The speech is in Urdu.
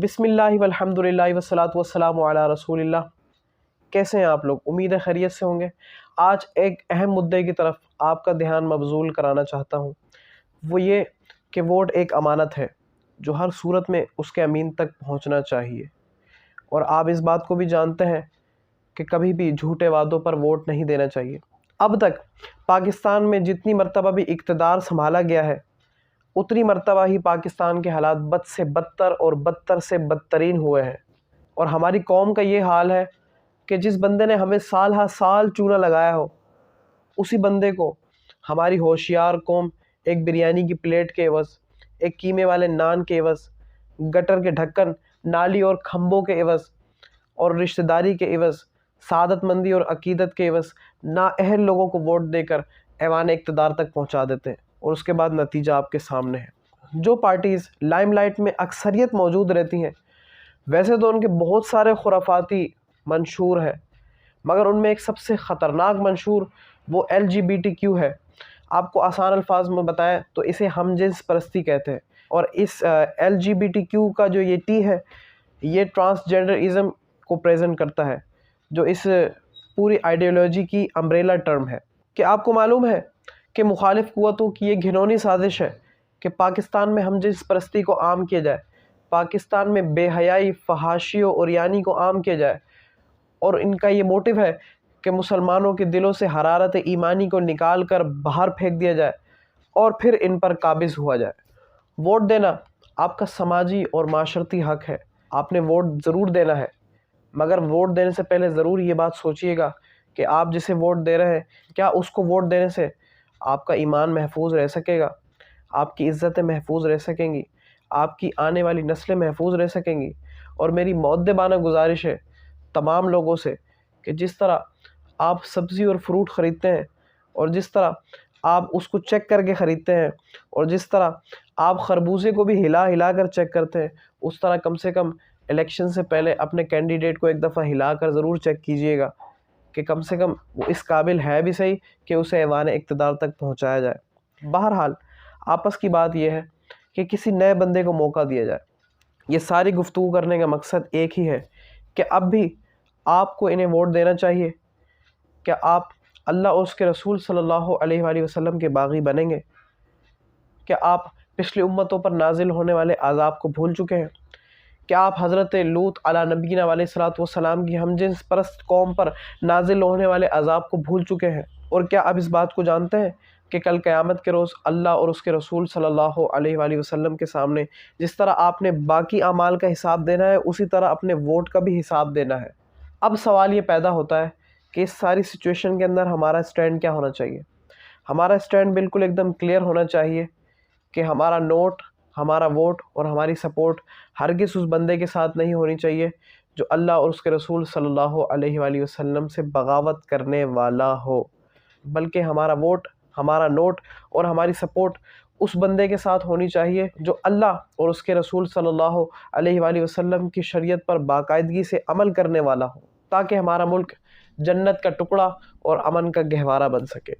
بسم اللہ والحمدللہ والصلاۃ والسلام علی رسول اللہ۔ کیسے ہیں آپ لوگ؟ امید ہے خیریت سے ہوں گے۔ آج ایک اہم مدعے کی طرف آپ کا دھیان مبذول کرانا چاہتا ہوں، وہ یہ کہ ووٹ ایک امانت ہے جو ہر صورت میں اس کے امین تک پہنچنا چاہیے، اور آپ اس بات کو بھی جانتے ہیں کہ کبھی بھی جھوٹے وعدوں پر ووٹ نہیں دینا چاہیے۔ اب تک پاکستان میں جتنی مرتبہ بھی اقتدار سنبھالا گیا ہے، اتنی مرتبہ ہی پاکستان کے حالات بد سے بدتر اور بدتر سے بدترین ہوئے ہیں، اور ہماری قوم کا یہ حال ہے کہ جس بندے نے ہمیں سال ہر سال چونا لگایا ہو، اسی بندے کو ہماری ہوشیار قوم ایک بریانی کی پلیٹ کے عوض، ایک قیمے والے نان کے عوض، گٹر کے ڈھکن، نالی اور کھمبوں کے عوض، اور رشتہ داری کے عوض، سعادت مندی اور عقیدت کے عوض نااہل لوگوں کو ووٹ دے کر ایوان اقتدار تک پہنچا دیتے ہیں، اور اس کے بعد نتیجہ آپ کے سامنے ہے۔ جو پارٹیز لائم لائٹ میں اکثریت موجود رہتی ہیں، ویسے تو ان کے بہت سارے خرافاتی منشور ہیں، مگر ان میں ایک سب سے خطرناک منشور وہ LGBTQ ہے۔ آپ کو آسان الفاظ میں بتائیں تو اسے ہم جنس پرستی کہتے ہیں، اور اس LGBTQ کا جو یہ ٹی ہے، یہ ٹرانسجنڈرازم کو پریزنٹ کرتا ہے، جو اس پوری آئیڈیالوجی کی امبریلا ٹرم ہے۔ کہ آپ کو معلوم ہے کہ مخالف قوتوں کی یہ گھنونی سازش ہے کہ پاکستان میں ہم جنس پرستی کو عام کیا جائے، پاکستان میں بے حیائی، فحاشی و عریانی کو عام کیا جائے، اور ان کا یہ موٹیو ہے کہ مسلمانوں کے دلوں سے حرارت ایمانی کو نکال کر باہر پھینک دیا جائے اور پھر ان پر قابض ہوا جائے۔ ووٹ دینا آپ کا سماجی اور معاشرتی حق ہے، آپ نے ووٹ ضرور دینا ہے، مگر ووٹ دینے سے پہلے ضرور یہ بات سوچئے گا کہ آپ جسے ووٹ دے رہے ہیں، کیا اس کو ووٹ دینے سے آپ کا ایمان محفوظ رہ سکے گا، آپ کی عزتیں محفوظ رہ سکیں گی، آپ کی آنے والی نسلیں محفوظ رہ سکیں گی۔ اور میری مؤدبانہ گزارش ہے تمام لوگوں سے کہ جس طرح آپ سبزی اور فروٹ خریدتے ہیں، اور جس طرح آپ اس کو چیک کر کے خریدتے ہیں، اور جس طرح آپ خربوزے کو بھی ہلا ہلا کر چیک کرتے ہیں، اس طرح کم سے کم الیکشن سے پہلے اپنے کینڈیڈیٹ کو ایک دفعہ ہلا کر ضرور چیک کیجئے گا کہ کم سے کم وہ اس قابل ہے بھی صحیح کہ اسے ایوان اقتدار تک پہنچایا جائے۔ بہرحال آپس کی بات یہ ہے کہ کسی نئے بندے کو موقع دیا جائے۔ یہ ساری گفتگو کرنے کا مقصد ایک ہی ہے کہ اب بھی آپ کو انہیں ووٹ دینا چاہیے۔ کیا آپ اللہ اور اس کے رسول صلی اللہ علیہ وآلہ وسلم کے باغی بنیں گے؟ کیا آپ پچھلی امتوں پر نازل ہونے والے عذاب کو بھول چکے ہیں؟ کیا آپ حضرت لوط علیہ نبینا علیہ الصلوۃ والسلام کی ہم جنس پرست قوم پر نازل ہونے والے عذاب کو بھول چکے ہیں؟ اور کیا آپ اس بات کو جانتے ہیں کہ کل قیامت کے روز اللہ اور اس کے رسول صلی اللہ علیہ وآلہ وسلم کے سامنے جس طرح آپ نے باقی اعمال کا حساب دینا ہے، اسی طرح اپنے ووٹ کا بھی حساب دینا ہے؟ اب سوال یہ پیدا ہوتا ہے کہ اس ساری سچویشن کے اندر ہمارا سٹینڈ کیا ہونا چاہیے؟ ہمارا سٹینڈ بالکل ایک دم کلیئر ہونا چاہیے کہ ہمارا نوٹ، ہمارا ووٹ اور ہماری سپورٹ ہرگز اس بندے کے ساتھ نہیں ہونی چاہیے جو اللہ اور اس کے رسول صلی اللہ علیہ وآلہ وسلم سے بغاوت کرنے والا ہو، بلکہ ہمارا ووٹ، ہمارا نوٹ اور ہماری سپورٹ اس بندے کے ساتھ ہونی چاہیے جو اللہ اور اس کے رسول صلی اللہ علیہ وآلہ وسلم کی شریعت پر باقاعدگی سے عمل کرنے والا ہو، تاکہ ہمارا ملک جنت کا ٹکڑا اور امن کا گہوارہ بن سکے۔